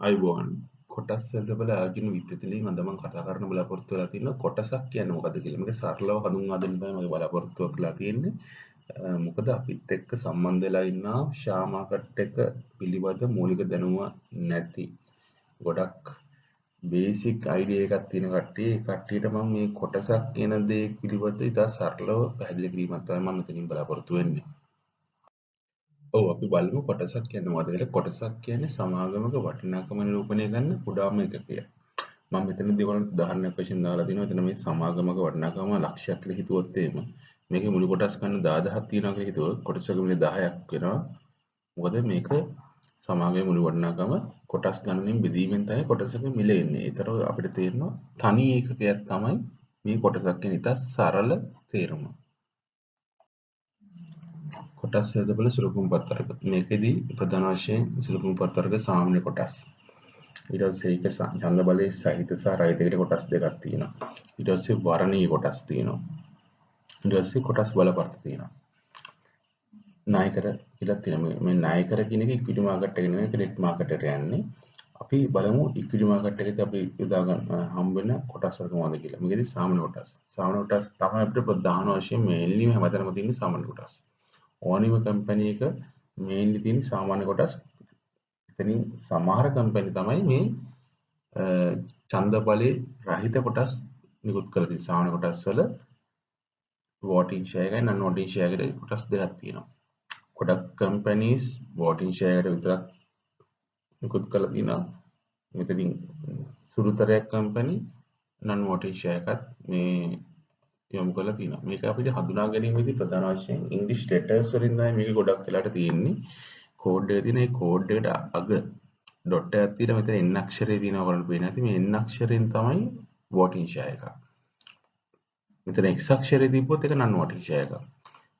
අයිබෝන් කොටස් වල ආයෝජන විද්‍යාවලින් අද මම කතා කරන්න බලාපොරොත්තු වෙලා තියෙනවා කොටසක් කියන්නේ මොකද්ද කියලා. මේක සරලව හඳුන්වා දෙන්න තමයි මගේ බලාපොරොත්තුවක් වෙලා තියෙන්නේ. මොකද අපිත් එක්ක සම්බන්ධ වෙලා ඉන්න ෂෙයා මාකට් එක පිළිබඳ මූලික දැනුම නැති ගොඩක් බේසික් අයිඩියා එකක් තියෙන කට්ටියට මම මේ කොටසක් කියන දේ පිළිබඳ ඉතා සරලව පැහැදිලි කිරීමක් තමයි මම මෙතනින් බලාපොරොත්තු වෙන්නේ. ඔව් අපි බලමු කොටසක් කියන්නේ මොකක්ද කියලා. කොටසක් කියන්නේ සමාගමක වටිනාකම නිරූපණය කරන කුඩාම එකකයක්. මම මෙතනදී ඔයගොල්ලන්ට උදාහරණයක් වශයෙන් දාලා තිනවා. එතන මේ සමාගමක වටිනාකම ලක්ෂයක් කියලා හිතුවොත් එහෙම මේකේ මුළු කොටස් ගන්න 10000ක් තියෙනවා කියලා හිතුවොත් කොටසක මිල 10ක් වෙනවා. මොකද මේක සමාගමේ මුළු වටිනාකම කොටස් ගණනින් බෙදීමෙන් තමයි කොටසක මිල එන්නේ. ඒතර අපිට තේරෙනවා තනි ඒකකයක් තමයි මේ කොටසක් කියන ඉතා සරල තේරුම. කොටස් හේතුඵල සුළුකුණුපත් වර්ග. මේකෙදී ප්‍රධාන වශයෙන් සුළුකුණුපත් වර්ග සාමාන්‍ය කොටස්. ඊට පස්සේ ඒක ඡන්ද බලයේ සහිත සහ රහිත කියලා කොටස් දෙකක් තියෙනවා. ඊට පස්සේ වර්ණීය කොටස් තියෙනවා. ඊට පස්සේ කොටස් බලපත්‍ර තියෙනවා. නායකර කියලා තියෙනවා. මේ නායකර කියන එක ඉක්විටි මාකට් එක නෙවෙයි ක්‍රෙඩිට් මාකට් එකට යන්නේ. අපි බලමු ඉක්විටි මාකට් එකේදී අපි යොදා ගන්න හම්බ වෙන කොටස් වර්ග මොනවද කියලා. මේකෙදී සාමාන්‍ය කොටස්. සාමාන්‍ය කොටස් තමයි අපිට ප්‍රධාන වශයෙන් මේන්ලි හැමතැනම තියෙන සාමාන්‍ය කොටස්. ඕනිම කම්පැනි එක මේන්ලි තියෙන සාමාන්‍ය කොටස්. එතනින් සමහර කම්පැනි තමයි මේ ඡන්ද බලේ රහිත කොටස් නිකුත් කරලා තියෙන සාමාන්‍ය කොටස් වල voting share එකයි non voting share එකට කොටස් දෙකක් තියෙනවා. ගොඩක් කම්පැනිස් voting share එකට විතරක් නිකුත් කරලා තියෙනවා. මෙතනින් සුළුතරයක් කම්පැනි non voting share එකත් මේ යොමු කරලා තියෙනවා. මේක අපිට හඳුනා ගැනීමේදී ප්‍රධාන වශයෙන් ඉංග්‍රීසි letters වලින් තමයි මේක ගොඩක් වෙලාට තියෙන්නේ. කෝඩ් එක තියෙන ඒ කෝඩ් එකට අග ඩොට් එකක් තියෙන මෙතන n අක්ෂරය තියෙනවා කරන්න පේන්නේ නැති මේ n අක්ෂරයෙන් තමයි voting share එක. මෙතන x අක්ෂරය තිබ්බොත් ඒක non voting share එක.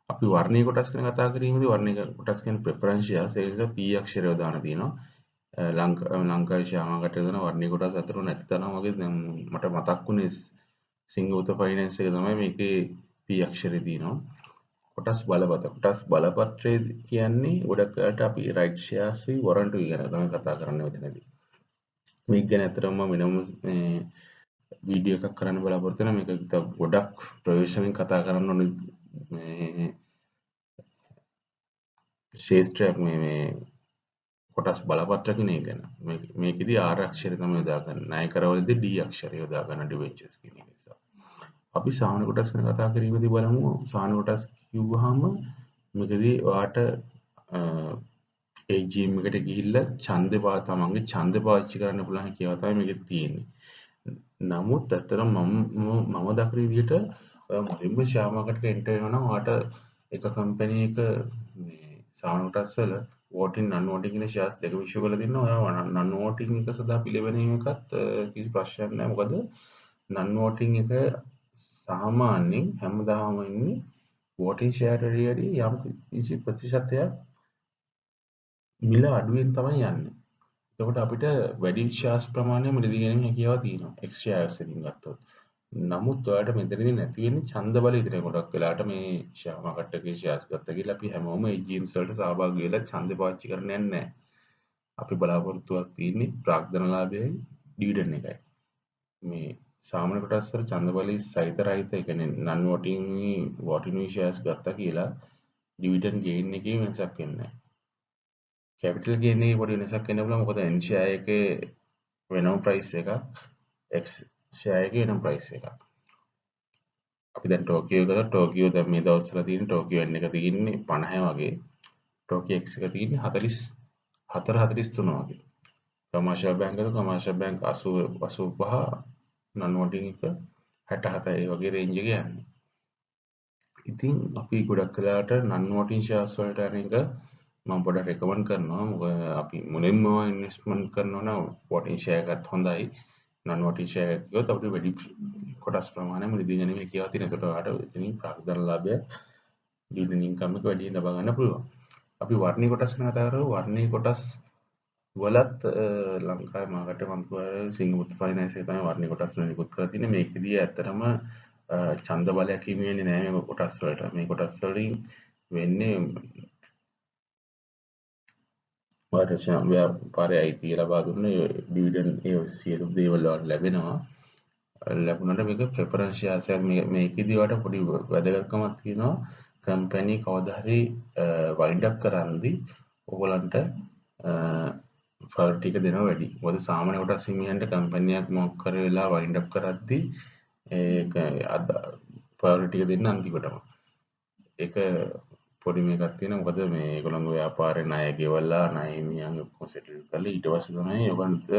අපි වර්ණීය කොටස් ගැන කතා කිරීමේදී වර්ණීය කොටස් කියන්නේ preference shares ඒ නිසා p අක්ෂරය දාන තියෙනවා. ලංකාවේ ෂෙයා මාකට් එකේ දාන වර්ණීය කොටස් අතර නැති තරම් වගේ දැන් මට මතක් වුණේ සිංහබුත ෆයිනෑන්ස් එක තමයි මේකේ p අක්ෂරය තියෙනවා. කොටස් බලපත්‍රය කියන්නේ ගොඩක් වෙලාවට අපි රයිට් ෂෙයාර්ස් වී වොරන්ට් වී ගැන තමයි කතා කරන්නේ මෙතනදී. මේක ගැන අතරම වෙනම වීඩියෝ එකක් කරන්න බලාපොරොත්තු වෙනවා. මේක ගොඩක් ප්‍රවේශමෙන් කතා කරන්න ඕනේ මේ ශේෂ්ත්‍රයක් මේ කොටස් බලපත්‍ර කියන එක ගැන. මේකෙදී R අක්ෂරය තමයි යොදා ගන්න. ණයකරවලදී D අක්ෂරය යොදා ගන්න ඩිවෙන්චර්ස් කියන එක නිසා. අපි සාමාන්‍ය කොටස් ගැන කතා කිරීමේදී බලමු සාමාන්‍ය කොටස් කිව්වහම මේකදී ඔයාට AGM එකට ගිහිල්ලා තමන්ගේ ඡන්දය පාවිච්චි කරන්න පුළුවන් කියලා තමයි මේකේ තියෙන්නේ. නමුත් ඇත්තටම මම දකින විදිහට මුලින්ම ෂෙයා මාකට් එකට එන්ටර් වෙනවා නම් ඔයාට එක කම්පැනි එක මේ සාමාන්‍ය කොටස් වල voting non voting කියන shares දෙක විශ්ව කරලා තියෙනවා. ඔයා non voting එක සඳහා පිළිවෙලින් එකත් කිසි ප්‍රශ්නයක් නැහැ. මොකද non voting එක සාමාන්‍යයෙන් හැමදාම ඉන්නේ voting share එකේදී යම් කිසි ප්‍රතිශතයක් මිල අඩුවෙන් තමයි යන්නේ. එතකොට අපිට වැඩි shares ප්‍රමාණය මිලදී ගැනීම හැකියාව තියෙනවා. X shares එකකින් ගත්තොත්. නමුත් ඔයාලට මෙතනදී නැති වෙන්නේ ඡන්ද බලය විතරයි. ගොඩක් වෙලාවට මේ ෂෙයා මාකට් එකේ shares ගත්තා කියලා අපි හැමෝම ඒ GMs වලට සහභාගී වෙලා ඡන්ද පාවිච්චි කරන්නේ නැහැ. අපි බලාපොරොත්තුවක් තියෙන්නේ ප්‍රාග්ධන ලාභයයි ඩිවිඩන්ඩ් එකයි. මේ සාමාන්‍ය කොටස් වල ඡන්ද බලය සහිත රහිත ඒ කියන්නේ non voting shares ගත්තා කියලා ඩිවිඩන්ඩ් ගේන් එකේ වෙනසක් වෙන්නේ නැහැ. කැපිටල් ගේන් එකේ පොඩි වෙනසක් වෙන්න පුළුවන්. මොකද N share එකේ වෙනම price එකක් X share එකේ වෙනම price එකක්. අපි දැන් ටෝකියෝ ගත්තා. ටෝකියෝ දැන් මේ දවස්වල තියෙන ටෝකියෝ N එක තියෙන්නේ 50 වගේ. ටෝකියෝ X එක තියෙන්නේ 44 43 වගේ. කමර්ෂල් බැංක් එක කමර්ෂල් බැංක් 80 85 non voting එක 67 ඒ වගේ රේන්ජ් එකේ යන්නේ. ඉතින් අපි ගොඩක් වෙලාවට non voting shares වලට යන එක මම පොඩ්ඩක් රෙකමන්ඩ් කරනවා. මොකද අපි මුලින්ම ඉන්වෙස්ට්මන්ට් කරනවා නම් voting share එකත් හොඳයි. non voting share එකක් ගියොත් අපිට වැඩි කොටස් ප්‍රමාණයක් මිලදී ගැනීම හැකියාව තියෙන. ඒකට ඔයාලට එතනින් ප්‍රාග්ධන ලාභය dividend income එක වැඩියෙන් ලබා ගන්න පුළුවන්. අපි වර්ණීය කොටස් ගැන කතා කරමු. වර්ණීය කොටස් වලත් ලංකාවේ මාකට් එක මම සිංහබුත් ෆයිනෑන්ස් එකේ තමයි වර්ණීය කොටස් වල නිකුත් කරලා තියෙන්නේ. මේකෙදී ඇත්තටම ඡන්ද බලයක් හිමි වෙන්නේ නැහැ මේ කොටස් වලට. මේ කොටස් වලින් වෙන්නේ ඔයාලට ව්‍යාපාරයේ අයිතිය ලබා දුන්න ඩිවිඩන්ඩ් ඒ සියලු දේවල් ඔයාලට ලැබෙනවා. ලැබුණාට මේක ප්‍රෙෆරන්ස් ෂෙයාර්ස් එකක් මේකෙදි ඔයාලට පොඩි වැදගත්කමක් තියෙනවා. කම්පැනි කවදා හරි වයින්ඩ් අප් කරද්දී ඔයගලන්ට ප්‍රයොරිටි එක දෙනවා වැඩි. මොකද සාමාන්‍ය කොටස් හිමියන්ට කම්පැනියක් මොකක් කර වෙලා වයින්ඩ් අප් කරද්දී ඒක ප්‍රයොරිටි එක දෙන්න අන්තිමටම. ඒක පොඩි මේකක් තියෙනවා. මොකද මේ ඒගොල්ලන්ගේ ව්‍යාපාරේ ණය ගෙවලා ණය හිමියන් ඔක්කොම සෙටල් කරලා ඊට පස්සේ තමයි ඔයගොල්ලන්ට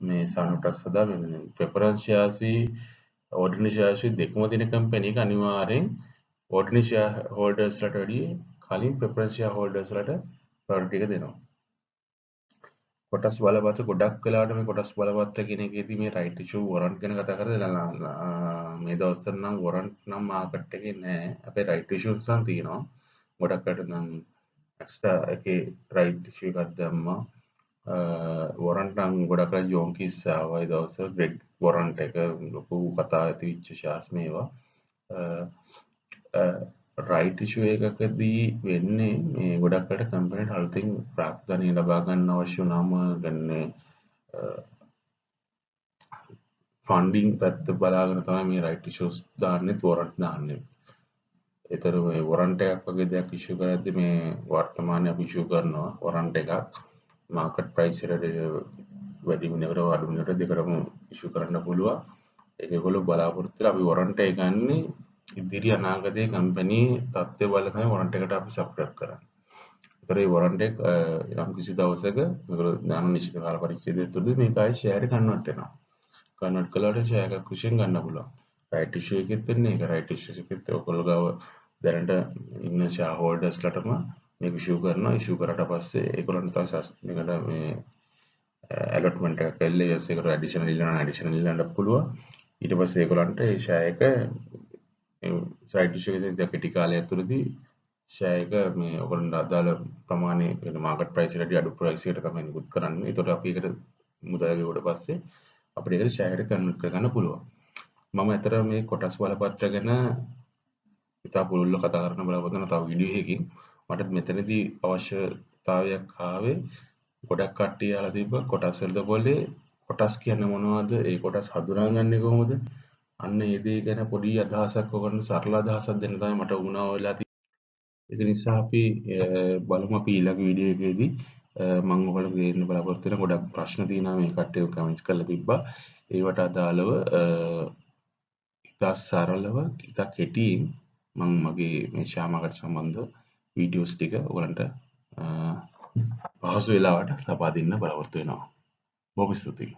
මේ සානුටස් සදා වෙන්නේ. ප්‍රෙෆරන්ස් ෂෙයාර්ස් ඕඩිනරි ෂෙයාර්ස් දෙකම තියෙන කම්පැනි එක අනිවාර්යෙන් ඕඩිනරි ෂෙයා හෝල්ඩර්ස්ලට වැඩිය කලින් ප්‍රෙෆරන්ස් ෂෙයා හෝල්ඩර්ස්ලට ප්‍රයොරිටි එක දෙනවා. කොටස් බලපත්‍ර ගොඩක් වෙලාවට මේ කොටස් බලපත්‍ර කියන එකේදී මේ රයිට් ඉෂුව වොරන්ට් ගැන කතා කරලා මේ දවස්වල නම් වොරන්ට් නම් මාකට් එකේ නැහැ. අපේ රයිට් ඉෂුව්ස් නම් තියෙනවා. ගොඩක් අයට නම් එක්ස්ට්‍රා එකේ රයිට් ඉෂුව එකක් දැම්මා. වොරන්ට් නම් ගොඩක් අය ජෝන්කිස් ආවා ඒ දවස්වල ග්‍රෙග් වොරන්ට් එක ලොකු කතා ඇති වෙච්ච ෂාස් මේවා. රයිට් ඉෂුව එකකදී වෙන්නේ මේ ගොඩක් අයට කම්පැනිට අලුතින් ප්‍රාග්ධනය ලබා ගන්න අවශ්‍ය වුණාම ගන්නේ ෆන්ඩින් පැත්ත බලාගෙන තමයි මේ රයිට් ඉෂුස් දාන්නේ වොරන්ට් දාන්නේ. ඒතර මේ වොරන්ට් එකක් වගේ දෙයක් ඉෂුව කරද්දී මේ වර්තමානයේ අපි ඉෂුව කරනවා වොරන්ට් එකක් මාකට් ප්‍රයිස් එකට වැඩි වෙනකොට අඩු වෙනකොට දෙකටම ඉෂුව කරන්න පුළුවන්. ඒකගොල්ලෝ බලාපොරොත්තු වෙලා අපි වොරන්ට් එක ගන්නේ ඉදිරි අනාගතයේ කම්පැනි තත්ත්වය බලලා තමයි වොරන්ට් එකට අපි සබ්ස්ක්‍රයිබ් කරන්නේ. ඒතර මේ වොරන්ට් එක යම් කිසි දවසක මේගොල්ලෝ දාන නිශ්චිත කාල පරිච්ඡේදය තුළදී මේක ආයි ෂෙයාර් එක කන්වර්ට් වෙනවා. කන්වර්ට් කළාට ෂෙයාර් එකක් විශ්ෙන් ගන්න පුළුවන්. රයිට් ඉෂුව එකෙත් වෙන්නේ ඒක. රයිට් ඉෂුව එකෙත් ඔයගොල්ලෝ ගාව දැනට ඉන්න ෂෙයාර් හෝල්ඩර්ස්ලටම මේක ඉෂුව කරනවා. ඉෂුව කරාට පස්සේ ඒගොල්ලන්ට තමයි මේකට මේ ඇලොට්මන්ට් එකක් කළේ ඊට පස්සේ ඒකට ඇඩිෂනල් ඉල්ලන්න පුළුවන්. ඊට පස්සේ ඒගොල්ලන්ට ඒ ෂෙයාර් එක සයිට් ඉෂුව එකේ කෙටි කාලයක් තුළදී ෂෙයාර් එක මේ ඔයගොල්ලන්ට අදාළ ප්‍රමාණය වෙන මාකට් ප්‍රයිස් එකට අඩු ප්‍රයිස් එකට තමයි නිකුත් කරන්නේ. ඒතකොට අපි ඒකට මුදල් ගෙවුවට පස්සේ අපිට ඒක ෂෙයාර් එකට කන්වර්ට් කරගන්න පුළුවන්. මම අතර මේ කොටස් බලපත්‍ර ගැන ඉතා පුළුල්ව කතා කරන්න බලාපොරොත්තු වෙන තව වීඩියෝ එකකින් මට මෙතනදී අවශ්‍යතාවයක් ආවේ ගොඩක් කට්ටිය අහලා තිබ්බ කොටස් වලද පොලේ කොටස් කියන්නේ මොනවද? ඒ කොටස් හඳුනාගන්නේ කොහොමද? අන්න ඒ දේ ගැන පොඩි අදහසක් ඔයගොල්ලන්ට සරල අදහසක් දෙන්න තමයි මට උණා වෙලා තියෙන්නේ. ඒක නිසා අපි බලමු අපි ඊළඟ වීඩියෝ එකේදී මම ඔයගොල්ලෝ දෙන්න බලාපොරොත්තු වෙන ගොඩක් ප්‍රශ්න තියෙනවා මේ කට්ටිය කමෙන්ට්ස් කරලා තිබ්බා. ඒවට අදාළව ඉතා සරලව ඉතා කෙටියෙන් මම මගේ මේ ෂෙයාර් මාකට් සම්බන්ධ වීඩියෝස් ටික ඔයගලන්ට පහසු වෙලාවට ලබා දෙන්න බලාපොරොත්තු වෙනවා. බොහොම ස්තුතියි.